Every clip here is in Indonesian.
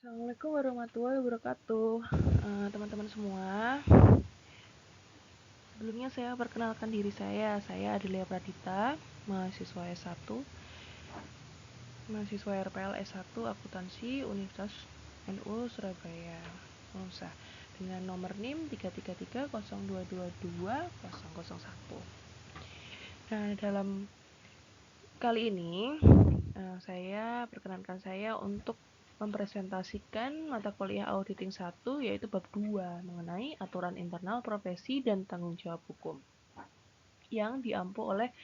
Assalamualaikum warahmatullahi wabarakatuh, teman-teman semua. Sebelumnya saya perkenalkan diri saya Adelia Pradita, mahasiswa S1, mahasiswa RPL S1 Akuntansi Universitas NU Surabaya, Unsa, dengan nomor NIM 33302222001. Nah, dalam kali ini saya perkenankan saya untuk mempresentasikan mata kuliah auditing 1 yaitu bab 2 mengenai aturan internal profesi dan tanggung jawab hukum yang diampu oleh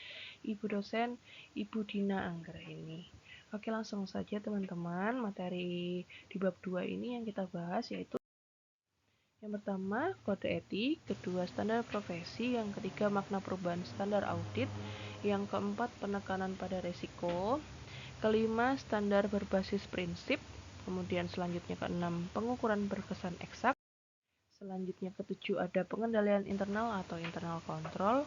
Ibu dosen Ibu Dina Anggraini. Oke, langsung saja teman-teman, materi di bab 2 ini yang kita bahas yaitu yang pertama kode etik, kedua standar profesi, yang ketiga makna perubahan standar audit, yang keempat penekanan pada resiko, kelima standar berbasis prinsip, kemudian selanjutnya keenam pengukuran berkesan eksak, selanjutnya ketujuh ada pengendalian internal atau internal control,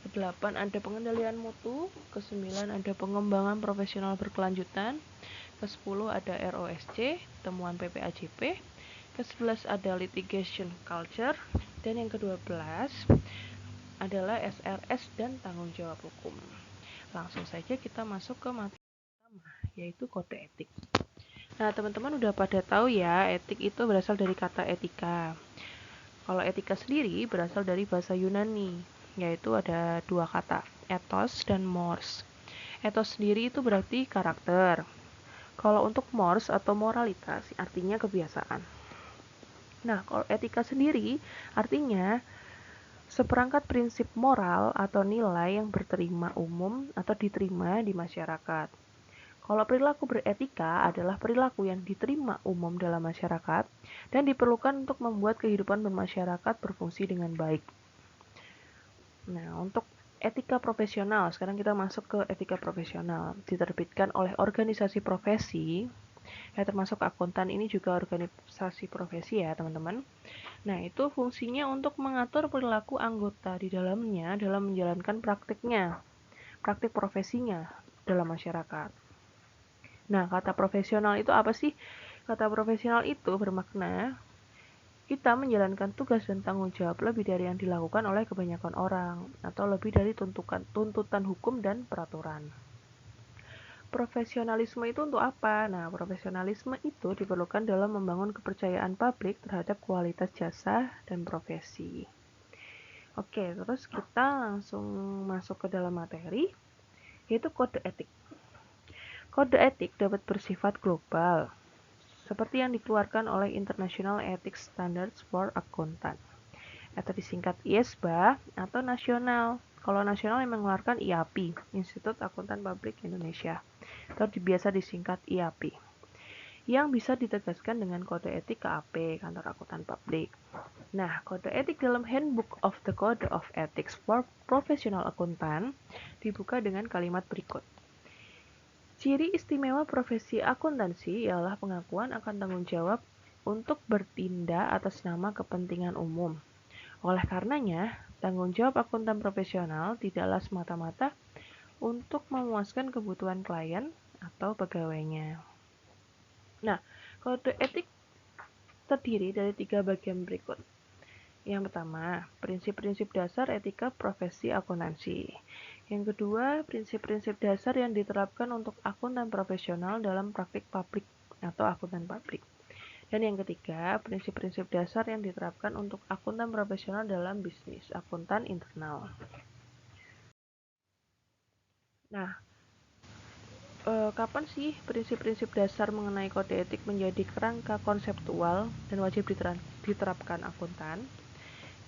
kedelapan ada pengendalian mutu, kesembilan ada pengembangan profesional berkelanjutan, ke-10 ada ROSC, temuan PPAJP, ke-11 ada litigation culture, dan yang ke-12 adalah SRS dan tanggung jawab hukum. Langsung saja kita masuk ke materi pertama, yaitu kode etik. Nah, teman-teman udah pada tahu ya, etik itu berasal dari kata etika. Kalau etika sendiri berasal dari bahasa Yunani, yaitu ada dua kata, ethos dan mores. Ethos sendiri itu berarti karakter. Kalau untuk mores atau moralitas, artinya kebiasaan. Nah, kalau etika sendiri artinya seperangkat prinsip moral atau nilai yang berterima umum atau diterima di masyarakat. Kalau perilaku beretika adalah perilaku yang diterima umum dalam masyarakat dan diperlukan untuk membuat kehidupan bermasyarakat berfungsi dengan baik. Nah, untuk etika profesional, sekarang kita masuk ke etika profesional. Diterbitkan oleh organisasi profesi, ya termasuk akuntan ini juga organisasi profesi ya teman-teman. Nah, itu fungsinya untuk mengatur perilaku anggota di dalamnya dalam menjalankan praktik profesinya dalam masyarakat. Nah, kata profesional itu apa sih? Kata profesional itu bermakna kita menjalankan tugas dan tanggung jawab lebih dari yang dilakukan oleh kebanyakan orang, atau lebih dari tuntutan hukum dan peraturan. Profesionalisme itu untuk apa? Nah, profesionalisme itu diperlukan dalam membangun kepercayaan publik terhadap kualitas jasa dan profesi. Oke, terus kita langsung masuk ke dalam materi, yaitu kode etik. Kode etik dapat bersifat global, seperti yang dikeluarkan oleh International Ethics Standards for Accountant, atau disingkat IESBA, atau nasional. Kalau nasional yang mengeluarkan IAPI, Institut Akuntan Publik Indonesia, atau biasa disingkat IAPI, yang bisa ditegaskan dengan kode etik KAP, Kantor Akuntan Publik. Nah, kode etik dalam Handbook of the Code of Ethics for Professional Accountant dibuka dengan kalimat berikut. Ciri istimewa profesi akuntansi ialah pengakuan akan tanggung jawab untuk bertindak atas nama kepentingan umum. Oleh karenanya, tanggung jawab akuntan profesional tidaklah semata-mata untuk memuaskan kebutuhan klien atau pegawainya. Nah, kode etik terdiri dari 3 bagian berikut. Yang pertama, prinsip-prinsip dasar etika profesi akuntansi. Yang kedua, prinsip-prinsip dasar yang diterapkan untuk akuntan profesional dalam praktik publik atau akuntan publik. Dan yang ketiga, prinsip-prinsip dasar yang diterapkan untuk akuntan profesional dalam bisnis akuntan internal. Nah, kapan sih prinsip-prinsip dasar mengenai kode etik menjadi kerangka konseptual dan wajib diterapkan akuntan?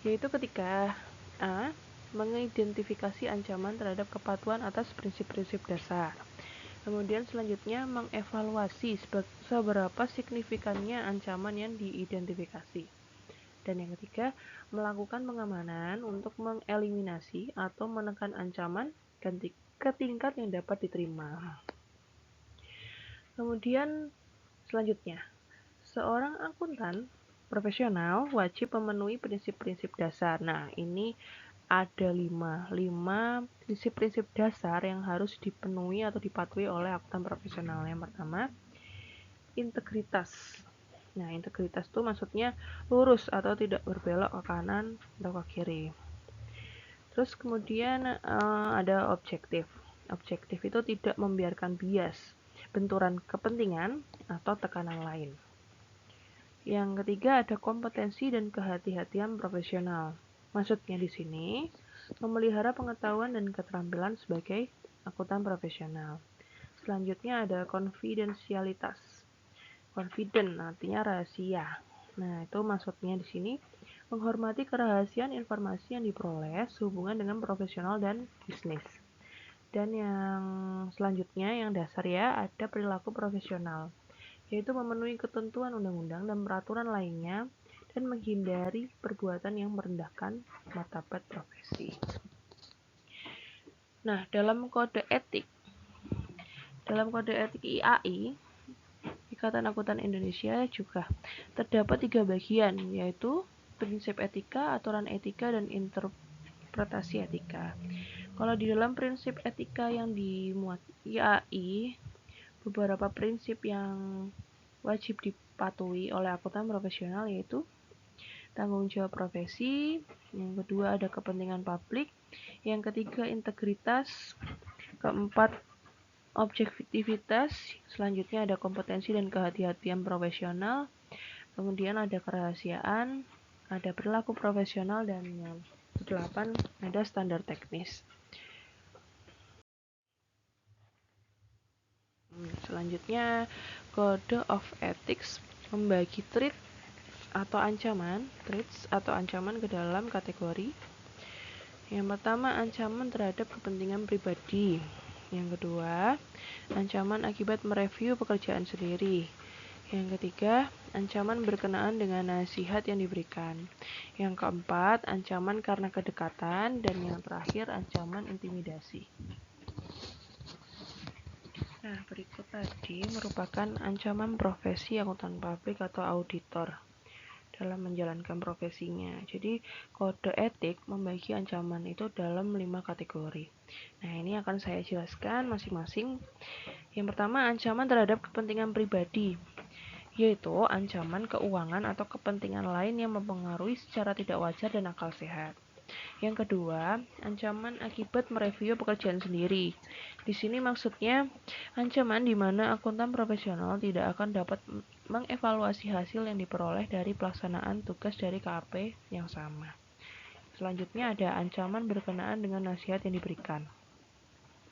Yaitu ketika A. Mengidentifikasi ancaman terhadap kepatuhan atas prinsip-prinsip dasar. Kemudian selanjutnya mengevaluasi seberapa signifikannya ancaman yang diidentifikasi. Dan yang ketiga, melakukan pengamanan untuk mengeliminasi atau menekan ancaman ke tingkat yang dapat diterima. Kemudian selanjutnya, seorang akuntan profesional wajib memenuhi prinsip-prinsip dasar. Nah, ini ada 5 prinsip-prinsip dasar yang harus dipenuhi atau dipatuhi oleh akuntan profesional. Yang pertama, integritas. Nah, integritas itu maksudnya lurus atau tidak berbelok ke kanan atau ke kiri. Terus kemudian ada objektif. Objektif itu tidak membiarkan bias, benturan kepentingan, atau tekanan lain. Yang ketiga ada kompetensi dan kehati-hatian profesional. Maksudnya di sini memelihara pengetahuan dan keterampilan sebagai akuntan profesional. Selanjutnya ada konfidensialitas. Confident artinya rahasia. Nah, itu maksudnya di sini menghormati kerahasiaan informasi yang diperoleh sehubungan dengan profesional dan bisnis. Dan yang selanjutnya yang dasar ya, ada perilaku profesional, yaitu memenuhi ketentuan undang-undang dan peraturan lainnya dan menghindari perbuatan yang merendahkan martabat profesi. Nah, dalam kode etik IAI, Ikatan Akuntan Indonesia, juga terdapat 3 bagian, yaitu prinsip etika, aturan etika, dan interpretasi etika. Kalau di dalam prinsip etika yang dimuat IAI, beberapa prinsip yang wajib dipatuhi oleh akuntan profesional yaitu tanggung jawab profesi, yang kedua ada kepentingan publik, yang ketiga integritas, keempat objektivitas, selanjutnya ada kompetensi dan kehati-hatian profesional, kemudian ada kerahasiaan, ada perilaku profesional, dan yang kedelapan ada standar teknis. Selanjutnya, Code of Ethics membagi threats atau ancaman ke dalam kategori. Yang pertama, ancaman terhadap kepentingan pribadi. Yang kedua, ancaman akibat mereview pekerjaan sendiri. Yang ketiga, ancaman berkenaan dengan nasihat yang diberikan. Yang keempat, ancaman karena kedekatan. Dan yang terakhir, ancaman intimidasi. Nah, berikut tadi merupakan ancaman profesi akuntan publik atau auditor dalam menjalankan profesinya. Jadi, kode etik membagi ancaman itu dalam 5 kategori. Nah, ini akan saya jelaskan masing-masing. Yang pertama, ancaman terhadap kepentingan pribadi, yaitu ancaman keuangan atau kepentingan lain yang mempengaruhi secara tidak wajar dan akal sehat. Yang kedua, ancaman akibat mereview pekerjaan sendiri. Di sini maksudnya ancaman di mana akuntan profesional tidak akan dapat mengevaluasi hasil yang diperoleh dari pelaksanaan tugas dari KAP yang sama. Selanjutnya ada ancaman berkenaan dengan nasihat yang diberikan.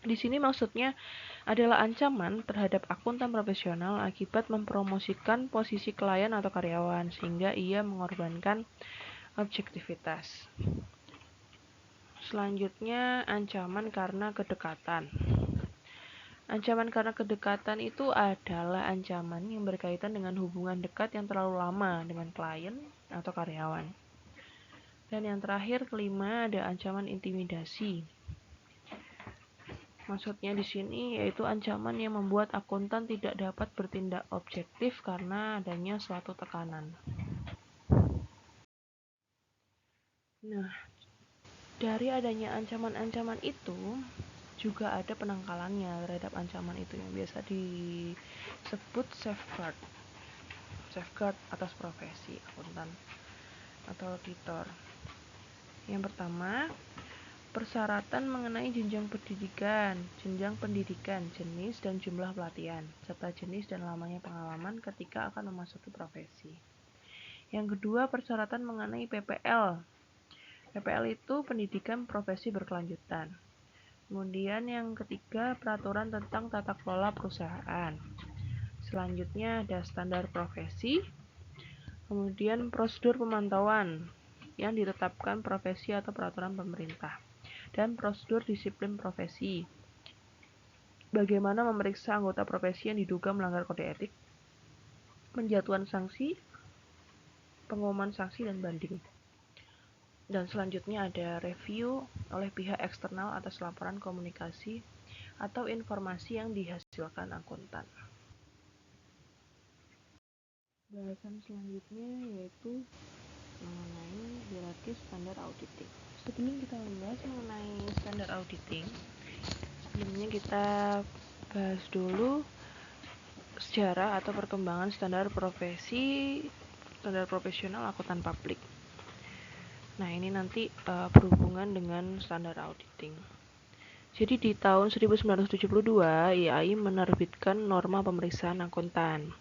Di sini maksudnya adalah ancaman terhadap akuntan profesional akibat mempromosikan posisi klien atau karyawan sehingga ia mengorbankan objektivitas. Selanjutnya, ancaman karena kedekatan. Ancaman karena kedekatan itu adalah ancaman yang berkaitan dengan hubungan dekat yang terlalu lama dengan klien atau karyawan. Dan yang terakhir, kelima, ada ancaman intimidasi. Maksudnya di sini yaitu ancaman yang membuat akuntan tidak dapat bertindak objektif karena adanya suatu tekanan. Nah, dari adanya ancaman-ancaman itu juga ada penangkalannya terhadap ancaman itu yang biasa disebut safeguard atas profesi akuntan atau auditor. Yang pertama, persyaratan mengenai jenjang pendidikan, jenis dan jumlah pelatihan, serta jenis dan lamanya pengalaman ketika akan memasuki profesi. Yang kedua, persyaratan mengenai PPL. PPL itu pendidikan profesi berkelanjutan. Kemudian yang ketiga, peraturan tentang tata kelola perusahaan. Selanjutnya ada standar profesi. Kemudian prosedur pemantauan yang ditetapkan profesi atau peraturan pemerintah. Dan prosedur disiplin profesi. Bagaimana memeriksa anggota profesi yang diduga melanggar kode etik. Penjatuhan sanksi, pengumuman sanksi, dan banding. Dan selanjutnya ada review oleh pihak eksternal atas laporan komunikasi atau informasi yang dihasilkan akuntan. Bahasan selanjutnya yaitu mengenai hierarki standar auditing. Sebelum kita membahas mengenai standar auditing, sebelumnya kita bahas dulu sejarah atau perkembangan standar profesional akuntan publik. Nah, ini nanti berhubungan dengan standar auditing. Jadi di tahun 1972, IAI menerbitkan norma pemeriksaan akuntan.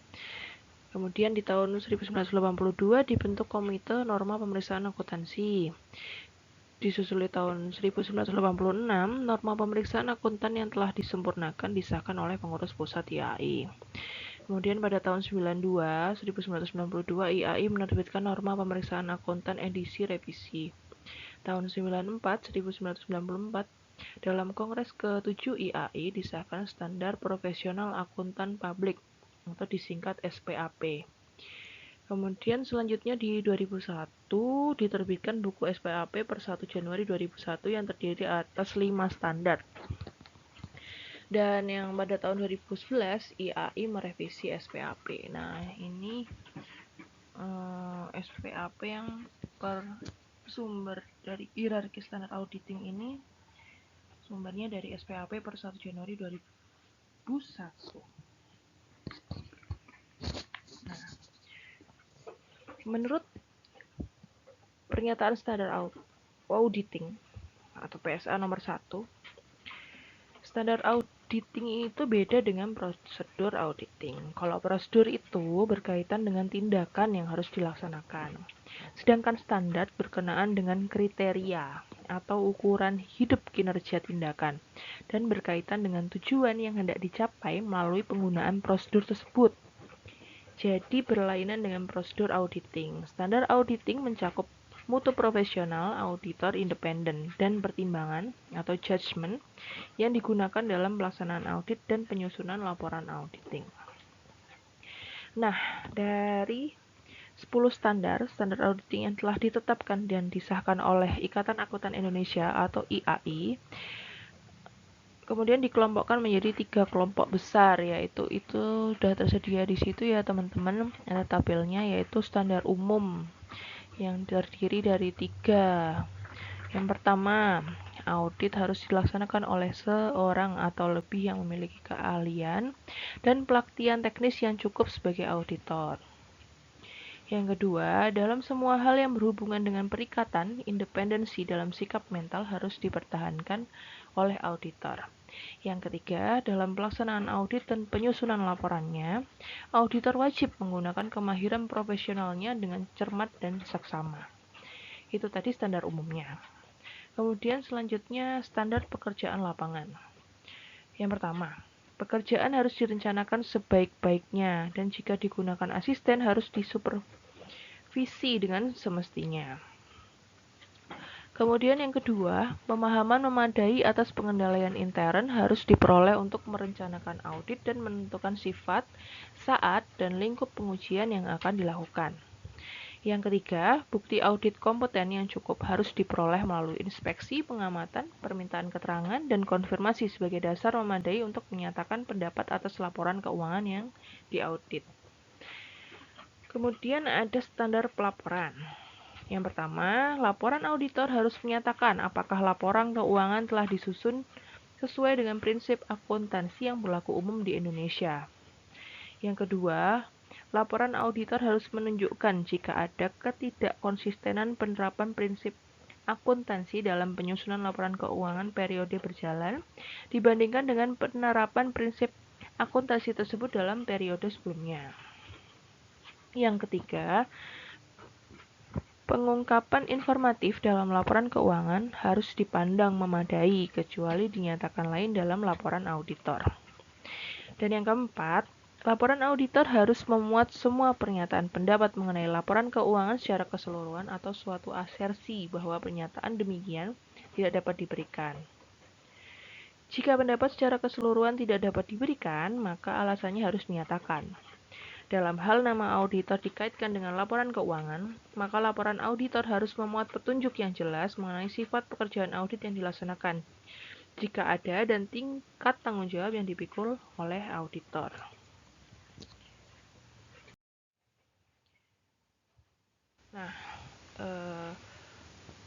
Kemudian di tahun 1982 dibentuk Komite Norma Pemeriksaan Akuntansi. Disusuli tahun 1986, norma pemeriksaan akuntan yang telah disempurnakan disahkan oleh pengurus pusat IAI. Kemudian pada tahun 1992, IAI menerbitkan norma pemeriksaan akuntan edisi revisi. Tahun 1994, dalam Kongres ke-7 IAI disahkan Standar Profesional Akuntan Publik atau disingkat SPAP. Kemudian selanjutnya di 2001 diterbitkan buku SPAP per 1 Januari 2001 yang terdiri atas 5 standar. Dan yang pada tahun 2011 IAI merevisi SPAP. Nah, ini SPAP yang bersumber dari hierarki standar auditing ini sumbernya dari SPAP per 1 Januari 2001. Nah, menurut pernyataan standar auditing atau PSA nomor 1, standar auditing itu beda dengan prosedur auditing. Kalau prosedur itu berkaitan dengan tindakan yang harus dilaksanakan. Sedangkan standar berkenaan dengan kriteria atau ukuran hidup kinerja tindakan dan berkaitan dengan tujuan yang hendak dicapai melalui penggunaan prosedur tersebut. Jadi berlainan dengan prosedur auditing. Standar auditing mencakup mutu profesional, auditor independen, dan pertimbangan atau judgement yang digunakan dalam pelaksanaan audit dan penyusunan laporan auditing. Nah, dari 10 standar auditing yang telah ditetapkan dan disahkan oleh Ikatan Akuntan Indonesia atau IAI, kemudian dikelompokkan menjadi 3 kelompok besar, yaitu itu sudah tersedia di situ ya teman-teman, ada tabelnya, yaitu standar umum yang terdiri dari 3. Yang pertama, audit harus dilaksanakan oleh seorang atau lebih yang memiliki keahlian dan pelatihan teknis yang cukup sebagai auditor. Yang kedua, dalam semua hal yang berhubungan dengan perikatan, independensi dalam sikap mental harus dipertahankan oleh auditor. Yang ketiga, dalam pelaksanaan audit dan penyusunan laporannya, auditor wajib menggunakan kemahiran profesionalnya dengan cermat dan saksama. Itu tadi standar umumnya. Kemudian selanjutnya standar pekerjaan lapangan. Yang pertama, pekerjaan harus direncanakan sebaik-baiknya dan jika digunakan asisten harus disupervisi dengan semestinya. Kemudian yang kedua, pemahaman memadai atas pengendalian intern harus diperoleh untuk merencanakan audit dan menentukan sifat, saat, dan lingkup pengujian yang akan dilakukan. Yang ketiga, bukti audit kompeten yang cukup harus diperoleh melalui inspeksi, pengamatan, permintaan keterangan, dan konfirmasi sebagai dasar memadai untuk menyatakan pendapat atas laporan keuangan yang diaudit. Kemudian ada standar pelaporan. Yang pertama, laporan auditor harus menyatakan apakah laporan keuangan telah disusun sesuai dengan prinsip akuntansi yang berlaku umum di Indonesia. Yang kedua, laporan auditor harus menunjukkan jika ada ketidakkonsistenan penerapan prinsip akuntansi dalam penyusunan laporan keuangan periode berjalan dibandingkan dengan penerapan prinsip akuntansi tersebut dalam periode sebelumnya. Yang ketiga, pengungkapan informatif dalam laporan keuangan harus dipandang memadai kecuali dinyatakan lain dalam laporan auditor. Dan yang keempat, laporan auditor harus memuat semua pernyataan pendapat mengenai laporan keuangan secara keseluruhan atau suatu asersi bahwa pernyataan demikian tidak dapat diberikan. Jika pendapat secara keseluruhan tidak dapat diberikan, maka alasannya harus dinyatakan. Dalam hal nama auditor dikaitkan dengan laporan keuangan, maka laporan auditor harus memuat petunjuk yang jelas mengenai sifat pekerjaan audit yang dilaksanakan, jika ada, dan tingkat tanggung jawab yang dipikul oleh auditor. Nah,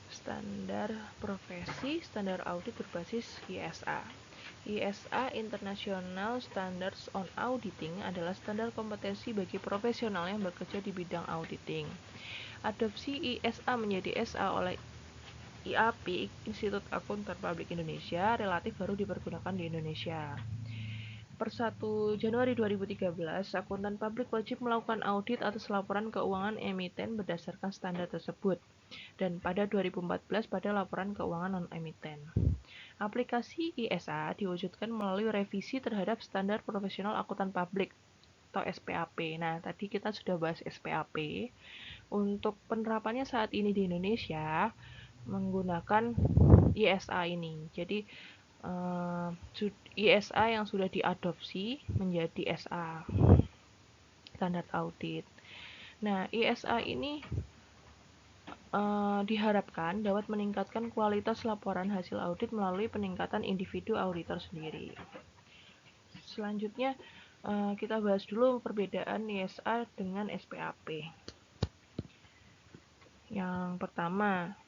standar profesi, standar audit berbasis ISA. ISA International Standards on Auditing adalah standar kompetensi bagi profesional yang bekerja di bidang auditing. Adopsi ISA menjadi SA oleh IAP, Institut Akuntan Publik Indonesia, relatif baru dipergunakan di Indonesia. Per 1 Januari 2013, akuntan publik wajib melakukan audit atas laporan keuangan emiten berdasarkan standar tersebut, dan pada 2014 pada laporan keuangan non-emiten. Aplikasi ISA diwujudkan melalui revisi terhadap Standar Profesional Akuntan Publik atau SPAP. Nah, tadi kita sudah bahas SPAP. Untuk penerapannya saat ini di Indonesia menggunakan ISA ini. Jadi ISA yang sudah diadopsi menjadi SA, standar audit. Nah, ISA ini diharapkan dapat meningkatkan kualitas laporan hasil audit melalui peningkatan individu auditor sendiri. Selanjutnya kita bahas dulu perbedaan ISA dengan SPAP. Yang pertama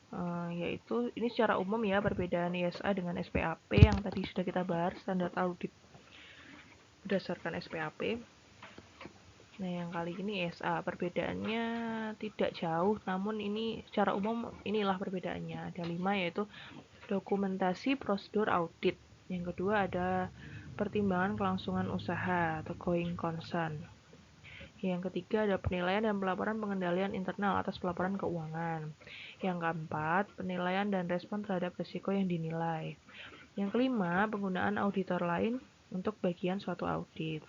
yaitu ini secara umum ya, perbedaan ISA dengan SPAP yang tadi sudah kita bahas, standar audit berdasarkan SPAP. Nah, yang kali ini ISA perbedaannya tidak jauh, namun ini secara umum inilah perbedaannya. Ada 5, yaitu dokumentasi prosedur audit. Yang kedua ada pertimbangan kelangsungan usaha atau going concern. Yang ketiga ada penilaian dan pelaporan pengendalian internal atas pelaporan keuangan. Yang keempat, penilaian dan respon terhadap risiko yang dinilai. Yang kelima, penggunaan auditor lain untuk bagian suatu audit.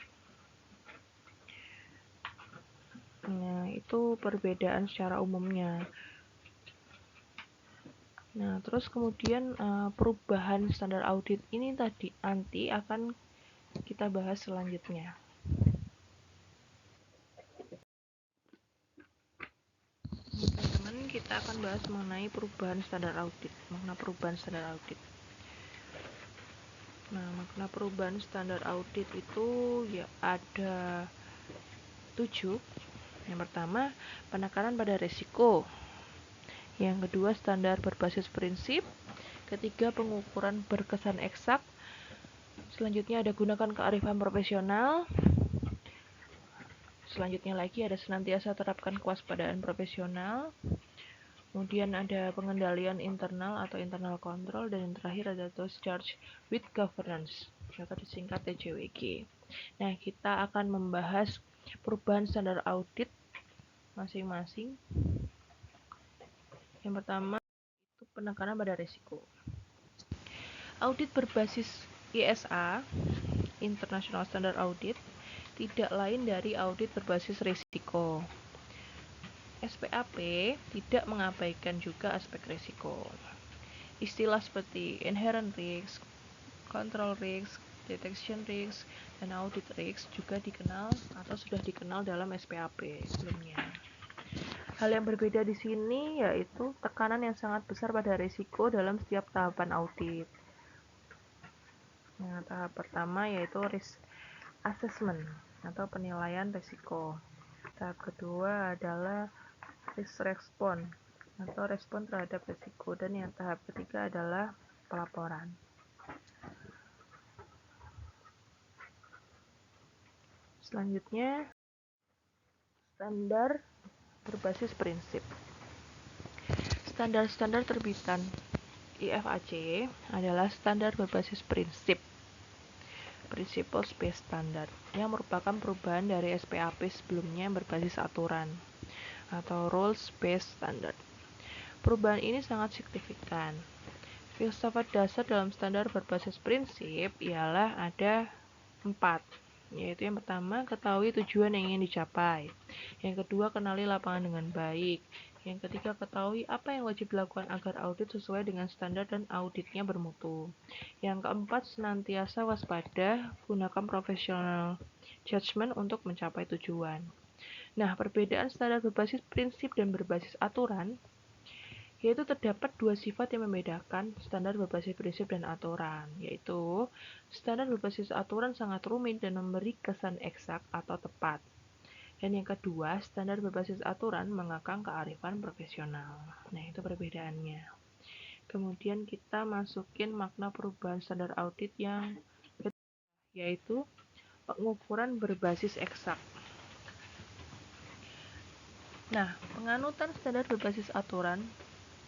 Nah, itu perbedaan secara umumnya. Nah, terus kemudian perubahan standar audit ini tadi nanti akan kita bahas selanjutnya. Teman-teman, kita akan bahas mengenai perubahan standar audit, makna perubahan standar audit. Nah, makna perubahan standar audit itu ya ada 7. Yang pertama, penekanan pada risiko. Yang kedua, standar berbasis prinsip. Ketiga, pengukuran berkesan eksak. Selanjutnya ada gunakan kearifan profesional. Selanjutnya lagi ada senantiasa terapkan kewaspadaan profesional. Kemudian ada pengendalian internal atau internal control, dan yang terakhir ada discharge with governance atau disingkat TJWG. Nah, kita akan membahas perubahan standar audit masing-masing. Yang pertama itu penekanan pada risiko. Audit berbasis ISA, International Standard Audit, tidak lain dari audit berbasis risiko. SPAP tidak mengabaikan juga aspek risiko. Istilah seperti inherent risk, control risk, detection risk, dan audit risk juga dikenal atau sudah dikenal dalam SPAP sebelumnya. Hal yang berbeda di sini yaitu tekanan yang sangat besar pada risiko dalam setiap tahapan audit. Nah, tahap pertama yaitu risk assessment atau penilaian risiko. Tahap kedua adalah risk response atau respon terhadap risiko, dan yang tahap ketiga adalah pelaporan. Selanjutnya, standar berbasis prinsip. Standar-standar terbitan IFAC adalah standar berbasis prinsip, Principles Based Standard, yang merupakan perubahan dari SPAP sebelumnya yang berbasis aturan atau Rules Based Standard. Perubahan ini sangat signifikan. Filsafat dasar dalam standar berbasis prinsip ialah ada 4, yaitu yang pertama, ketahui tujuan yang ingin dicapai. Yang kedua, kenali lapangan dengan baik. Yang ketiga, ketahui apa yang wajib dilakukan agar audit sesuai dengan standar dan auditnya bermutu. Yang keempat, senantiasa waspada, gunakan professional judgment untuk mencapai tujuan. Nah, perbedaan standar berbasis prinsip dan berbasis aturan yaitu terdapat 2 sifat yang membedakan standar berbasis prinsip dan aturan, yaitu standar berbasis aturan sangat rumit dan memberi kesan eksak atau tepat. Dan yang kedua, standar berbasis aturan mengekang kearifan profesional. Nah, itu perbedaannya. Kemudian kita masukin makna perubahan standar audit yang yaitu pengukuran berbasis eksak. Nah, penganutan standar berbasis aturan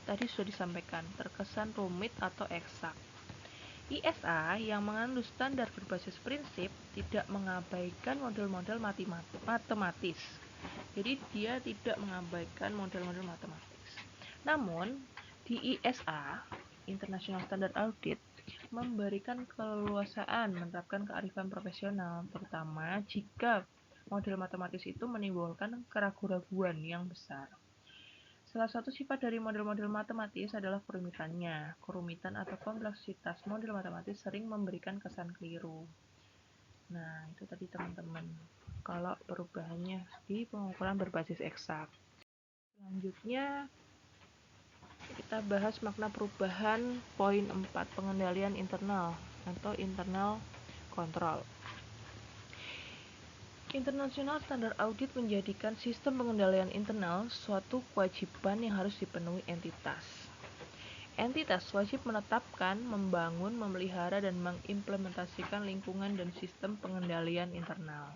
tadi sudah disampaikan, terkesan rumit atau eksak. ISA yang mengandung standar berbasis prinsip tidak mengabaikan model-model matematis. Jadi dia tidak mengabaikan model-model matematis. Namun, di ISA, International Standard Audit, memberikan keleluasaan menerapkan kearifan profesional, terutama jika model matematis itu menimbulkan keraguan-raguan yang besar. Salah satu sifat dari model-model matematis adalah kerumitannya. Kerumitan atau kompleksitas model matematis sering memberikan kesan keliru. Nah, itu tadi teman-teman. Kalau perubahannya di pengukuran berbasis eksak. Selanjutnya, kita bahas makna perubahan poin 4, pengendalian internal atau internal control. International Standard Audit menjadikan sistem pengendalian internal suatu kewajiban yang harus dipenuhi entitas. Entitas wajib menetapkan, membangun, memelihara, dan mengimplementasikan lingkungan dan sistem pengendalian internal.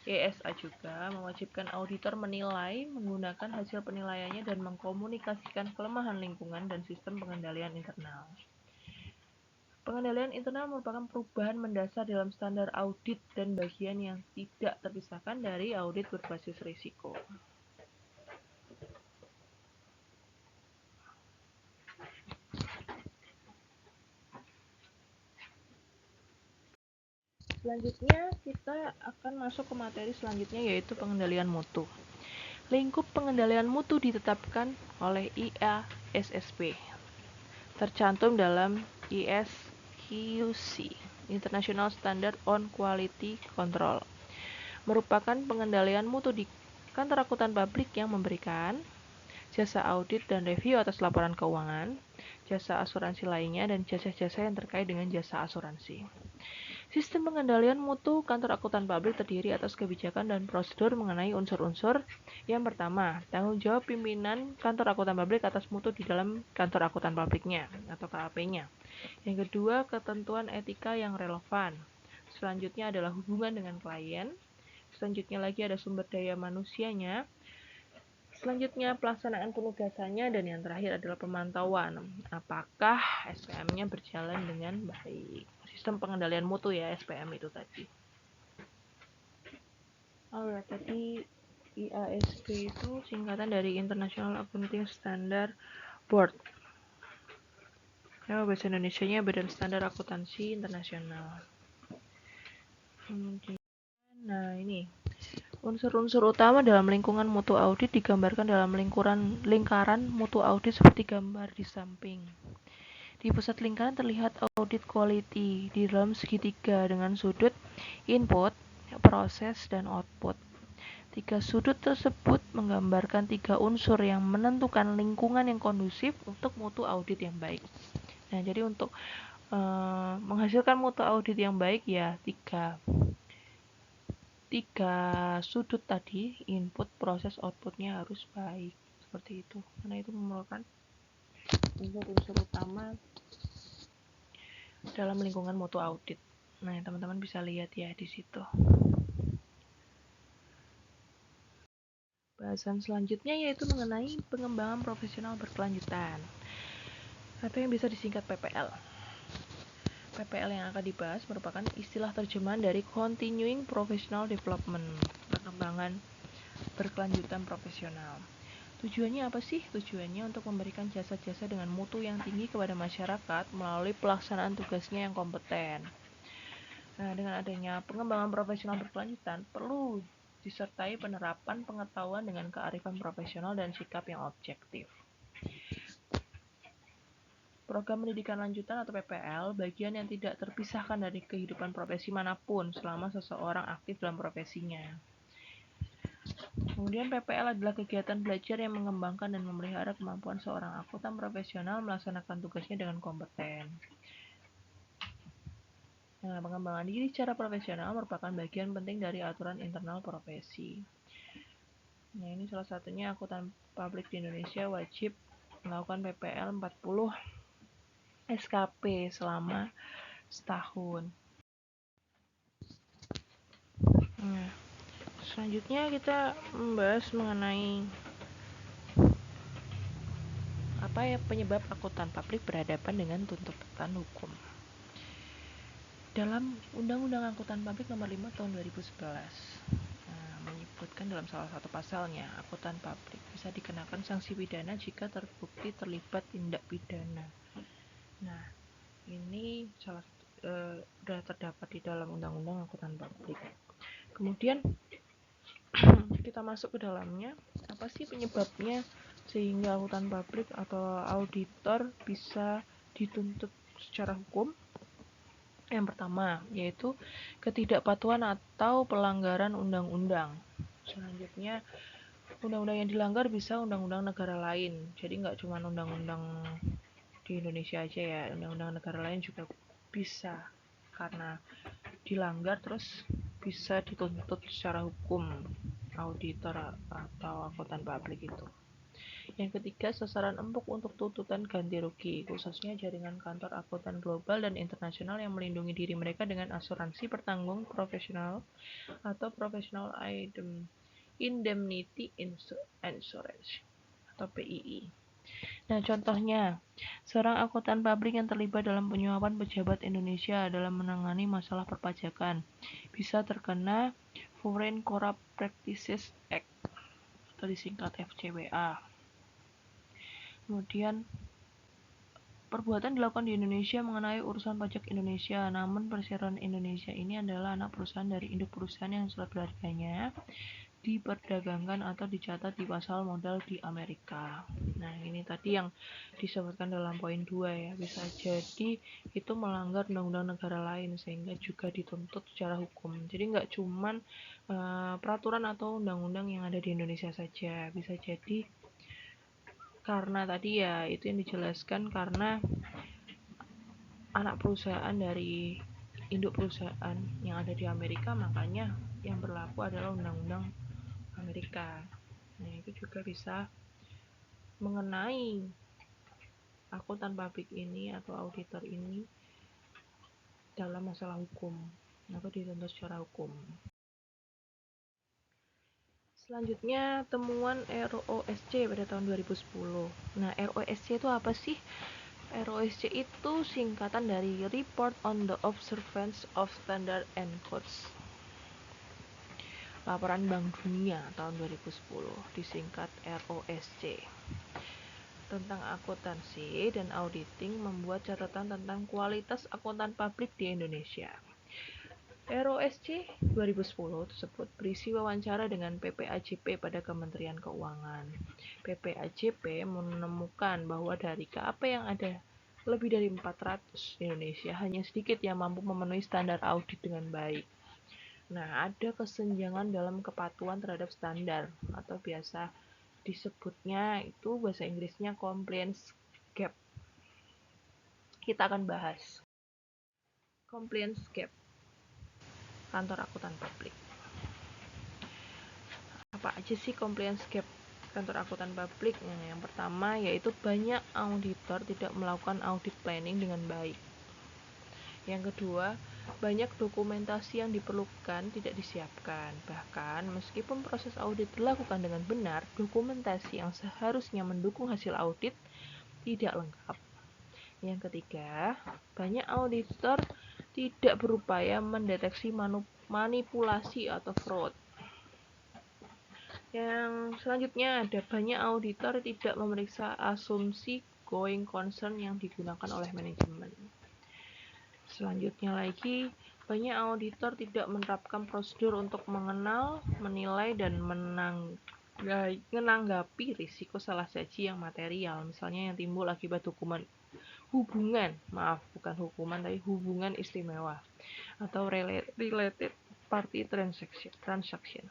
ISA juga mewajibkan auditor menilai, menggunakan hasil penilaiannya, dan mengkomunikasikan kelemahan lingkungan dan sistem pengendalian internal. Pengendalian internal merupakan perubahan mendasar dalam standar audit dan bagian yang tidak terpisahkan dari audit berbasis risiko. Selanjutnya kita akan masuk ke materi selanjutnya, yaitu pengendalian mutu. Lingkup pengendalian mutu ditetapkan oleh IASSP, tercantum dalam ISQC, International Standard on Quality Control. Merupakan pengendalian mutu di kantor akuntan publik yang memberikan jasa audit dan review atas laporan keuangan, jasa asuransi lainnya, dan jasa-jasa yang terkait dengan jasa asuransi. Sistem pengendalian mutu kantor akuntan publik terdiri atas kebijakan dan prosedur mengenai unsur-unsur. Yang pertama, tanggung jawab pimpinan kantor akuntan publik atas mutu di dalam kantor akuntan publiknya atau KAP-nya. Yang kedua, ketentuan etika yang relevan. Selanjutnya adalah hubungan dengan klien. Selanjutnya lagi ada sumber daya manusianya. Selanjutnya pelaksanaan penugasannya, dan yang terakhir adalah pemantauan. Apakah SPM-nya berjalan dengan baik? Sistem pengendalian mutu ya, SPM itu tadi. Alright, tadi IASP itu singkatan dari International Accounting Standard Board. Ya, bahasa Indonesianya Badan Standar Akuntansi Internasional. Nah, ini unsur-unsur utama dalam lingkungan mutu audit digambarkan dalam lingkaran mutu audit seperti gambar di samping. Di pusat lingkaran terlihat audit quality di dalam segitiga dengan sudut input, proses, dan output. Tiga sudut tersebut menggambarkan tiga unsur yang menentukan lingkungan yang kondusif untuk mutu audit yang baik. Nah, jadi untuk menghasilkan mutu audit yang baik ya tiga sudut tadi, input, proses, outputnya harus baik, seperti itu, karena itu merupakan unsur-unsur utama dalam lingkungan mutu audit. Nah, teman-teman bisa lihat ya di situ. Bahasan selanjutnya yaitu mengenai pengembangan profesional berkelanjutan atau yang bisa disingkat PPL. PPL yang akan dibahas merupakan istilah terjemahan dari Continuing Professional Development, pengembangan berkelanjutan profesional. Tujuannya apa sih? Tujuannya untuk memberikan jasa-jasa dengan mutu yang tinggi kepada masyarakat melalui pelaksanaan tugasnya yang kompeten. Nah, dengan adanya pengembangan profesional berkelanjutan, perlu disertai penerapan pengetahuan dengan kearifan profesional dan sikap yang objektif. Program pendidikan lanjutan atau PPL, bagian yang tidak terpisahkan dari kehidupan profesi manapun selama seseorang aktif dalam profesinya. Kemudian PPL adalah kegiatan belajar yang mengembangkan dan memelihara kemampuan seorang akuntan profesional melaksanakan tugasnya dengan kompeten. Nah, pengembangan diri secara profesional merupakan bagian penting dari aturan internal profesi. Nah, ini salah satunya akuntan publik di Indonesia wajib melakukan PPL 40 SKP selama setahun. Nah, selanjutnya kita membahas mengenai apa ya penyebab akuntan publik berhadapan dengan tuntutan hukum. Dalam Undang-Undang Angkutan Publik Nomor 5 Tahun 2011 menyebutkan dalam salah satu pasalnya, akuntan publik bisa dikenakan sanksi pidana jika terbukti terlibat tindak pidana. Nah, ini sudah terdapat di dalam Undang-Undang Angkutan Publik. Kemudian kita masuk ke dalamnya, apa sih penyebabnya sehingga akuntan publik atau auditor bisa dituntut secara hukum? Yang pertama, yaitu ketidakpatuhan atau pelanggaran undang-undang. Selanjutnya, undang-undang yang dilanggar bisa undang-undang negara lain. Jadi nggak cuma undang-undang di Indonesia aja ya, undang-undang negara lain juga bisa. Karena dilanggar terus bisa dituntut secara hukum auditor atau akuntan publik itu. Yang ketiga, sasaran empuk untuk tuntutan ganti rugi, khususnya jaringan kantor akuntan global dan internasional yang melindungi diri mereka dengan asuransi pertanggung profesional atau Professional Indemnity Insurance atau PII. Nah, contohnya, seorang akuntan publik yang terlibat dalam penyuapan pejabat Indonesia dalam menangani masalah perpajakan bisa terkena Foreign Corrupt Practices Act atau disingkat FCPA. Kemudian perbuatan dilakukan di Indonesia mengenai urusan pajak Indonesia, namun perseroan Indonesia ini adalah anak perusahaan dari induk perusahaan yang surat berharganya diperdagangkan atau dicatat di pasar modal di Amerika. Nah, ini tadi yang disebutkan dalam poin 2 ya, bisa jadi itu melanggar undang-undang negara lain sehingga juga dituntut secara hukum. Jadi nggak cuman peraturan atau undang-undang yang ada di Indonesia saja, bisa jadi karena tadi ya itu yang dijelaskan karena anak perusahaan dari induk perusahaan yang ada di Amerika, makanya yang berlaku adalah undang-undang Amerika. Nah, itu juga bisa mengenai akuntan publik ini atau auditor ini dalam masalah hukum atau dituntut secara hukum. Selanjutnya, temuan ROSC pada tahun 2010. Nah, ROSC itu apa sih? ROSC itu singkatan dari Report on the Observance of Standard and Codes. Laporan Bank Dunia tahun 2010 disingkat ROSC. Tentang akuntansi dan auditing membuat catatan tentang kualitas akuntan publik di Indonesia. ROSC 2010 tersebut berisi wawancara dengan PPAJP pada Kementerian Keuangan. PPAJP menemukan bahwa dari KAP yang ada lebih dari 400 di Indonesia, hanya sedikit yang mampu memenuhi standar audit dengan baik. Nah, ada kesenjangan dalam kepatuhan terhadap standar atau biasa disebutnya itu bahasa Inggrisnya compliance gap. Kita akan bahas compliance gap kantor akuntan publik. Apa aja sih compliance gap kantor akuntan publik? Nah, yang pertama yaitu banyak auditor tidak melakukan audit planning dengan baik. Yang kedua, banyak dokumentasi yang diperlukan tidak disiapkan. Bahkan, meskipun proses audit dilakukan dengan benar, dokumentasi yang seharusnya mendukung hasil audit tidak lengkap. Yang ketiga, banyak auditor tidak berupaya mendeteksi manipulasi atau fraud. Yang selanjutnya ada banyak auditor tidak memeriksa asumsi going concern yang digunakan oleh manajemen. Selanjutnya lagi, banyak auditor tidak menerapkan prosedur untuk mengenal, menilai, dan menanggapi risiko salah saji yang material, misalnya yang timbul akibat hubungan istimewa atau related party transaction.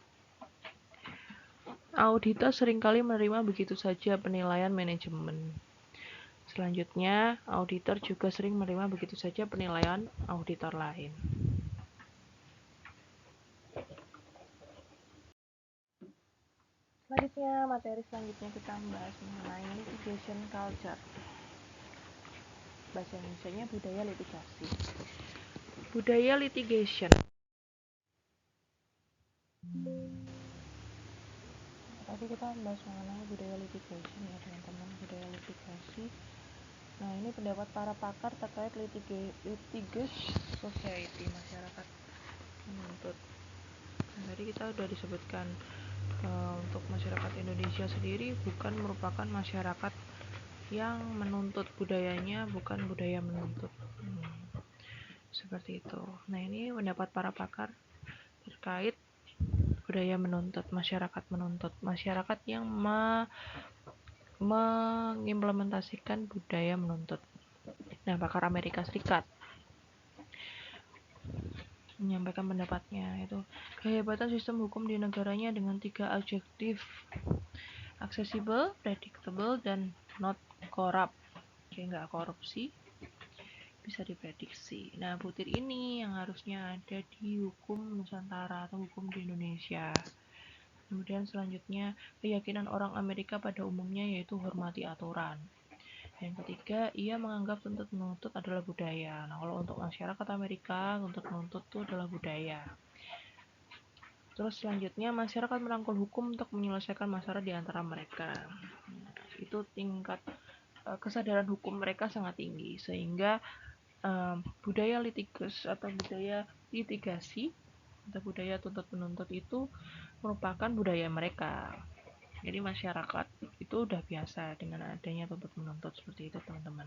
Auditor seringkali menerima begitu saja penilaian manajemen. Selanjutnya, auditor juga sering menerima begitu saja penilaian auditor lain. Selanjutnya, materi selanjutnya kita membahas mengenai litigation culture. Bahasa Indonesia-nya budaya litigasi. Budaya litigation Tadi kita membahas mengenai budaya litigation ya teman-teman, budaya litigasi. Nah, ini pendapat para pakar terkait litigious society, masyarakat menuntut. Nah, tadi kita sudah disebutkan untuk masyarakat Indonesia sendiri bukan merupakan masyarakat yang menuntut, budayanya bukan budaya menuntut. Seperti itu. Nah, ini pendapat para pakar terkait budaya menuntut, masyarakat yang mengimplementasikan budaya menuntut. Nah, pakar Amerika Serikat menyampaikan pendapatnya, itu kehebatan sistem hukum di negaranya dengan 3 adjektif: accessible, predictable, dan not corrupt. Kayak nggak korupsi, bisa diprediksi. Nah, butir ini yang harusnya ada di hukum Nusantara atau hukum di Indonesia. Kemudian selanjutnya, keyakinan orang Amerika pada umumnya yaitu hormati aturan. Yang ketiga, ia menganggap tuntut menuntut adalah budaya. Nah, kalau untuk masyarakat Amerika, tuntut menuntut itu adalah budaya. Terus selanjutnya, masyarakat merangkul hukum untuk menyelesaikan masalah di antara mereka. Nah, itu tingkat kesadaran hukum mereka sangat tinggi, sehingga budaya litigus atau budaya litigasi atau budaya tuntut menuntut itu merupakan budaya mereka. Jadi masyarakat itu udah biasa dengan adanya tuntut menuntut seperti itu, teman-teman.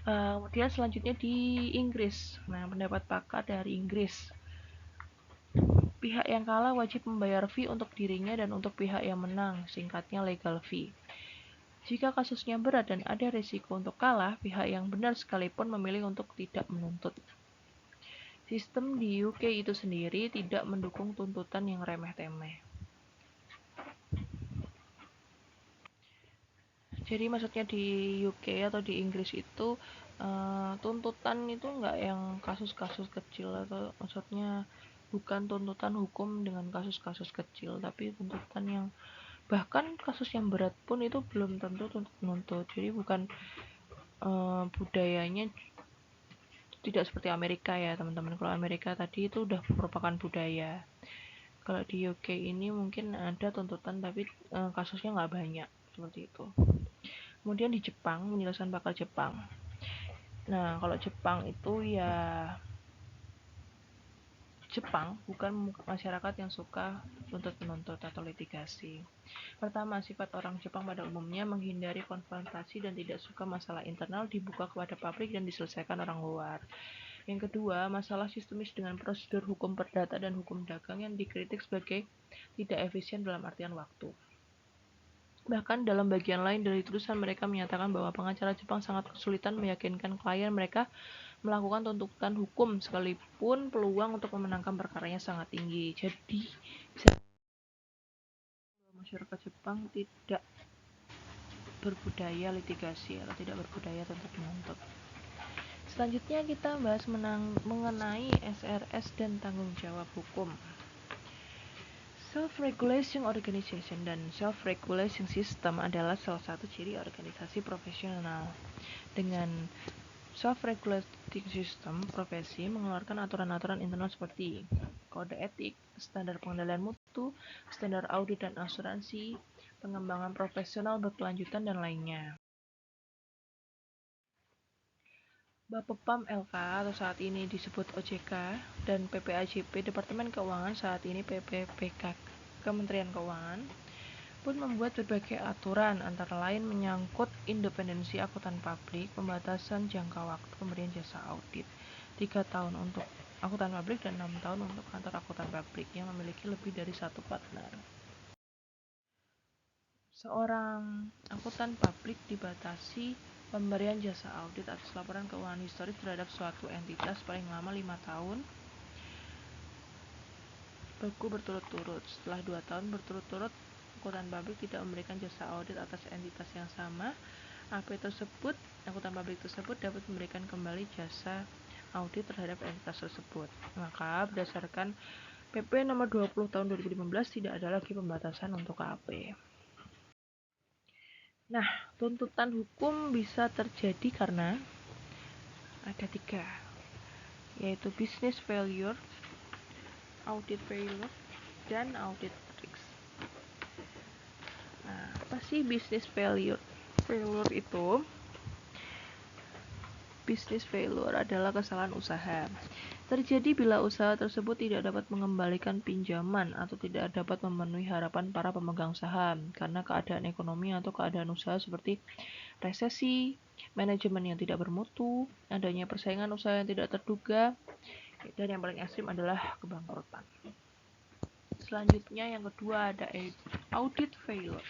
Kemudian selanjutnya di Inggris. Nah, pendapat pakar dari Inggris, pihak yang kalah wajib membayar fee untuk dirinya dan untuk pihak yang menang, singkatnya legal fee. Jika kasusnya berat dan ada risiko untuk kalah, pihak yang benar sekalipun memilih untuk tidak menuntut. Sistem di UK itu sendiri tidak mendukung tuntutan yang remeh-temeh. Jadi maksudnya di UK atau di Inggris itu tuntutan itu nggak yang kasus-kasus kecil, atau maksudnya bukan tuntutan hukum dengan kasus-kasus kecil, tapi tuntutan yang bahkan kasus yang berat pun itu belum tentu tuntut menuntut. Jadi bukan budayanya tidak seperti Amerika ya teman-teman. Kalau Amerika tadi itu udah merupakan budaya. Kalau di UK ini mungkin ada tuntutan tapi kasusnya nggak banyak seperti itu. Kemudian di Jepang, penjelasan pakar Jepang. Nah, kalau Jepang itu ya Jepang bukan masyarakat yang suka tuntut menuntut atau litigasi. Pertama, sifat orang Jepang pada umumnya menghindari konfrontasi dan tidak suka masalah internal dibuka kepada publik dan diselesaikan orang luar. Yang kedua, masalah sistemis dengan prosedur hukum perdata dan hukum dagang yang dikritik sebagai tidak efisien dalam artian waktu. Bahkan dalam bagian lain dari tulisan mereka menyatakan bahwa pengacara Jepang sangat kesulitan meyakinkan klien mereka melakukan tuntutan hukum sekalipun peluang untuk memenangkan perkaranya sangat tinggi. Jadi masyarakat Jepang tidak berbudaya litigasi atau tidak berbudaya tuntut menuntut. Selanjutnya kita bahas mengenai SRS dan tanggung jawab hukum. Self-regulation organization dan self-regulation system adalah salah satu ciri organisasi profesional. Dengan self-regulating system, profesi mengeluarkan aturan-aturan internal seperti kode etik, standar pengendalian mutu, standar audit dan asuransi, pengembangan profesional berkelanjutan, dan lainnya. Bapepam LK atau saat ini disebut OJK dan PPAJP Departemen Keuangan, saat ini PPPK Kementerian Keuangan, pun membuat berbagai aturan, antara lain menyangkut independensi akuntan publik, pembatasan jangka waktu pemberian jasa audit, 3 tahun untuk akuntan publik dan 6 tahun untuk kantor akuntan publik yang memiliki lebih dari 1 partner. Seorang akuntan publik dibatasi pemberian jasa audit atas laporan keuangan historis terhadap suatu entitas paling lama 5 tahun baku berturut-turut. Setelah 2 tahun berturut-turut akuntan publik tidak memberikan jasa audit atas entitas yang sama, akuntan publik tersebut dapat memberikan kembali jasa audit terhadap entitas tersebut. Maka berdasarkan PP nomor 20 tahun 2015 tidak ada lagi pembatasan untuk KAP. Nah, tuntutan hukum bisa terjadi karena ada 3, yaitu business failure, audit failure, dan audit risk. Nah, apa sih business failure? Failure itu, business failure adalah kesalahan usaha. Terjadi bila usaha tersebut tidak dapat mengembalikan pinjaman atau tidak dapat memenuhi harapan para pemegang saham karena keadaan ekonomi atau keadaan usaha seperti resesi, manajemen yang tidak bermutu, adanya persaingan usaha yang tidak terduga, dan yang paling ekstrim adalah kebangkrutan. Selanjutnya yang kedua ada audit failure.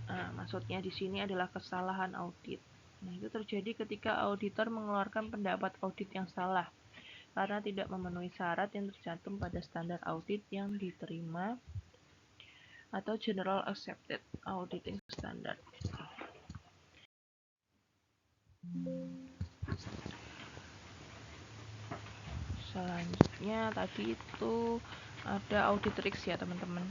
Nah, maksudnya di sini adalah kesalahan audit. Nah, itu terjadi ketika auditor mengeluarkan pendapat audit yang salah karena tidak memenuhi syarat yang tercantum pada standar audit yang diterima atau General Accepted Auditing Standard. Selanjutnya tadi itu ada audit risk ya teman-teman.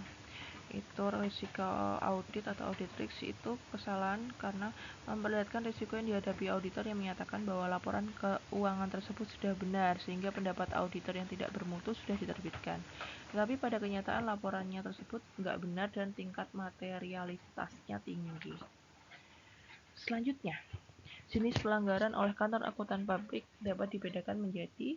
Itu risiko audit atau audit risk itu kesalahan karena memperlihatkan risiko yang dihadapi auditor yang menyatakan bahwa laporan keuangan tersebut sudah benar sehingga pendapat auditor yang tidak bermutu sudah diterbitkan. Tetapi pada kenyataan laporannya tersebut nggak benar dan tingkat materialitasnya tinggi. Selanjutnya, jenis pelanggaran oleh kantor akuntan publik dapat dibedakan menjadi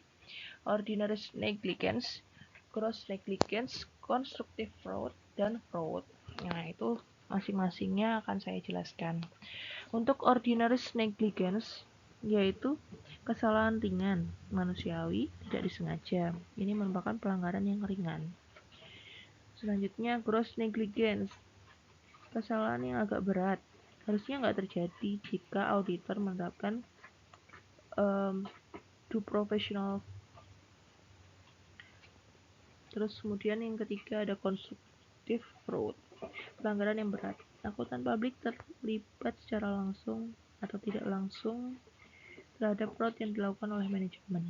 ordinary negligence, gross negligence, constructive fraud, dan fraud. Nah, itu masing-masingnya akan saya jelaskan. Untuk ordinary negligence, yaitu kesalahan ringan, manusiawi, tidak disengaja. Ini merupakan pelanggaran yang ringan. Selanjutnya, gross negligence, kesalahan yang agak berat. Harusnya nggak terjadi jika auditor menerapkan due professional. Terus kemudian yang ketiga ada constructive fraud, pelanggaran yang berat. Akuntan publik terlibat secara langsung atau tidak langsung terhadap fraud yang dilakukan oleh manajemen.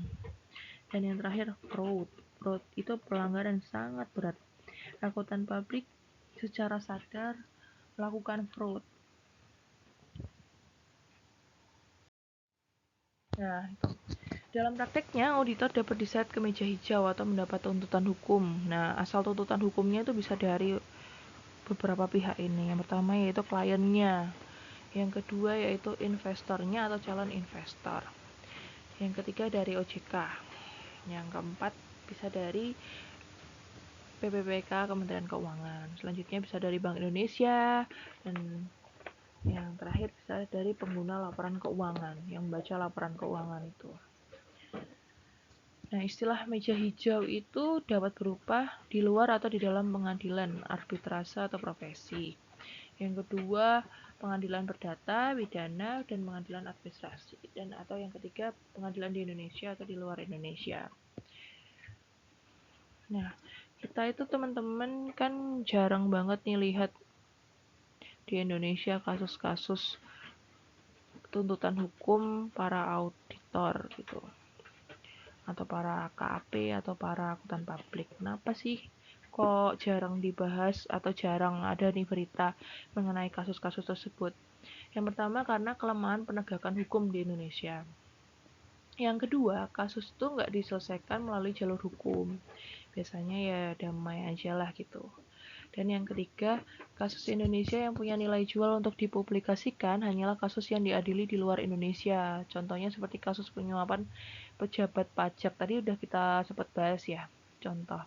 Dan yang terakhir fraud. Fraud itu pelanggaran sangat berat. Akuntan publik secara sadar melakukan fraud. Nah, itu. Dalam prakteknya, auditor dapat diseret ke meja hijau atau mendapat tuntutan hukum. Nah, asal tuntutan hukumnya itu bisa dari beberapa pihak ini. Yang pertama yaitu kliennya, yang kedua yaitu investornya atau calon investor, yang ketiga dari OJK, yang keempat bisa dari PPPK Kementerian Keuangan, selanjutnya bisa dari Bank Indonesia, dan yang terakhir bisa dari pengguna laporan keuangan yang membaca laporan keuangan itu. Nah, istilah meja hijau itu dapat berupa di luar atau di dalam pengadilan, arbitrase atau profesi. Yang kedua, pengadilan perdata, pidana, dan pengadilan administrasi. Dan atau yang ketiga, pengadilan di Indonesia atau di luar Indonesia. Nah, kita itu teman-teman kan jarang banget nih lihat di Indonesia kasus-kasus tuntutan hukum para auditor gitu, atau para KAP atau para akuntan publik. Kenapa sih kok jarang dibahas atau jarang ada nih berita mengenai kasus-kasus tersebut? Yang pertama karena kelemahan penegakan hukum di Indonesia. Yang kedua, kasus itu nggak diselesaikan melalui jalur hukum. Biasanya ya damai aja lah gitu. Dan yang ketiga, kasus Indonesia yang punya nilai jual untuk dipublikasikan hanyalah kasus yang diadili di luar Indonesia. Contohnya seperti kasus penyuapan pejabat pajak. Tadi udah kita sempat bahas ya, contoh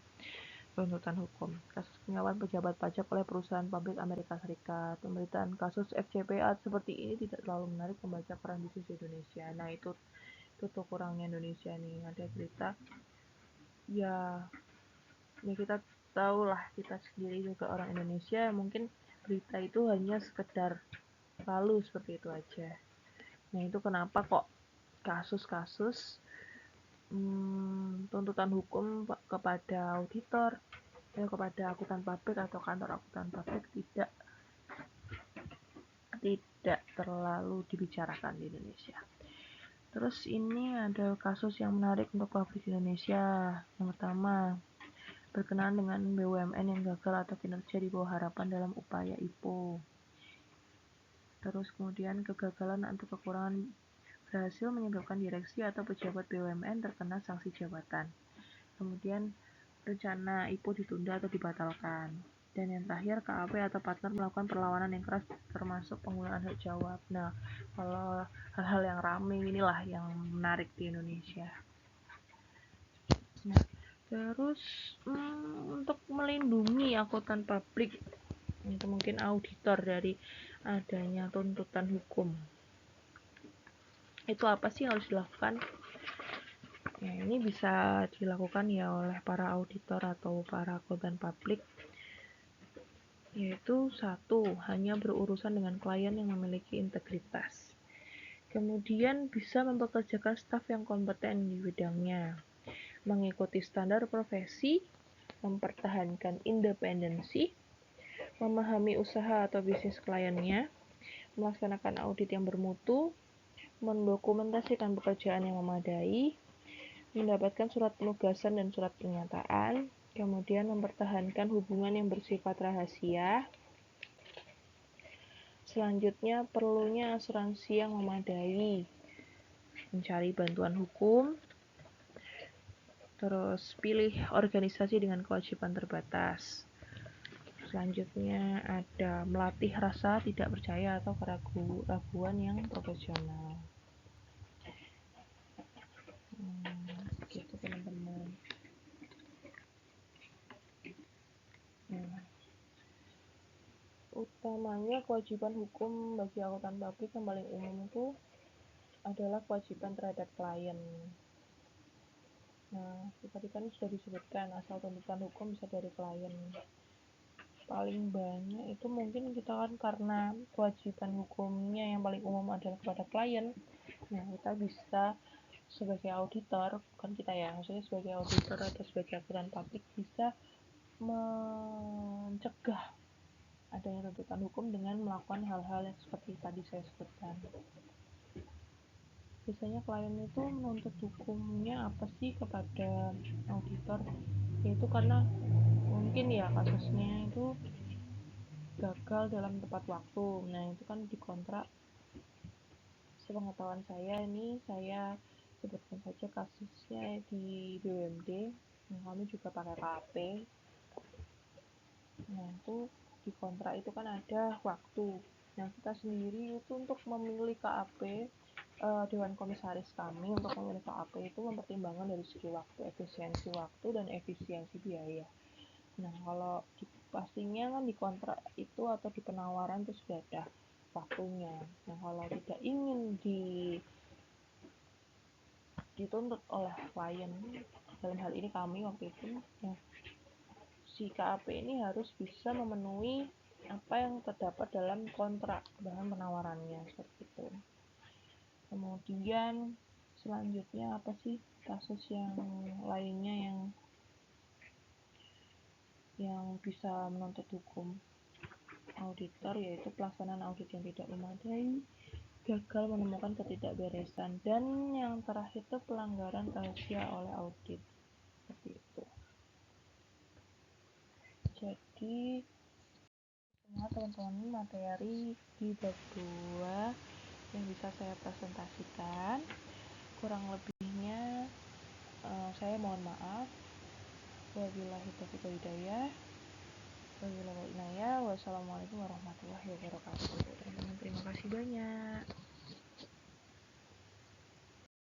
tuntutan hukum. Kasus penyuapan pejabat pajak oleh perusahaan publik Amerika Serikat. Pemberitaan kasus FCPA seperti ini tidak terlalu menarik membaca peran bisnis Indonesia. Nah, itu tuh kurangnya Indonesia nih. Ada berita ya kita tahu lah, kita sendiri juga orang Indonesia, mungkin berita itu hanya sekedar lalu seperti itu aja. Nah, itu kenapa kok kasus-kasus tuntutan hukum kepada auditor, kepada akuntan publik atau kantor akuntan publik tidak terlalu dibicarakan di Indonesia. Terus ini ada kasus yang menarik untuk publik Indonesia. Yang pertama, berkenaan dengan BUMN yang gagal atau kinerja di bawah harapan dalam upaya IPO. Terus kemudian kegagalan atau kekurangan berhasil menyebabkan direksi atau pejabat BUMN terkena sanksi jabatan. Kemudian rencana IPO ditunda atau dibatalkan. Dan yang terakhir, KAP atau partner melakukan perlawanan yang keras termasuk penggunaan hak jawab. Nah, kalau hal-hal yang rame inilah yang menarik di Indonesia. Nah, terus untuk melindungi akuntan publik, itu mungkin auditor dari adanya tuntutan hukum. Itu apa sih yang harus dilakukan? Ya, ini bisa dilakukan ya oleh para auditor atau para akuntan publik, yaitu satu, hanya berurusan dengan klien yang memiliki integritas. Kemudian bisa mempekerjakan staf yang kompeten di bidangnya, mengikuti standar profesi, mempertahankan independensi, memahami usaha atau bisnis kliennya, melaksanakan audit yang bermutu, mendokumentasikan pekerjaan yang memadai, mendapatkan surat penugasan dan surat pernyataan, kemudian mempertahankan hubungan yang bersifat rahasia. Selanjutnya, perlunya asuransi yang memadai, mencari bantuan hukum, terus pilih organisasi dengan kewajiban terbatas. Selanjutnya ada melatih rasa tidak percaya atau keraguan yang profesional. Gitu teman-teman. Nah, utamanya kewajiban hukum bagi akuntan publik yang paling umum itu adalah kewajiban terhadap klien. Nah, tadi kan sudah disebutkan asal tuntutan hukum bisa dari klien. Paling banyak itu mungkin kita kan karena kewajiban hukumnya yang paling umum adalah kepada klien. Nah, kita bisa sebagai auditor, bukan kita ya, maksudnya sebagai auditor atau sebagai akuntan publik bisa mencegah adanya tuntutan hukum dengan melakukan hal-hal yang seperti tadi saya sebutkan. Biasanya klien itu menuntut hukumnya apa sih kepada auditor, yaitu karena mungkin ya kasusnya itu gagal dalam tepat waktu. Nah, itu kan dikontrak. Sepengetahuan saya ini, saya sebutkan saja kasusnya di BUMD. Nah, kami juga pakai KAP. Nah, itu di kontrak itu kan ada waktu. Nah, kita sendiri itu untuk memilih KAP, Dewan Komisaris kami untuk memilih KAP itu mempertimbangkan dari segi waktu, efisiensi waktu, dan efisiensi biaya. Nah, kalau pastinya kan di kontrak itu atau di penawaran itu sudah ada waktunya. Nah, kalau tidak ingin dituntut oleh klien, dalam hal ini kami waktu itu, ya, si KAP ini harus bisa memenuhi apa yang terdapat dalam kontrak bahan penawarannya, seperti itu. Kemudian selanjutnya apa sih kasus yang lainnya yang bisa menuntut hukum auditor, yaitu pelaksanaan audit yang tidak memadai, gagal menemukan ketidakberesan, dan yang terakhir itu pelanggaran rahasia oleh audit, seperti itu. Jadi semua teman-teman materi di bab 2 yang bisa saya presentasikan, kurang lebihnya saya mohon maaf. Wabillahi taufiq wal hidayah. Wassalamualaikum warahmatullahi wabarakatuh. Teman-teman, terima kasih banyak.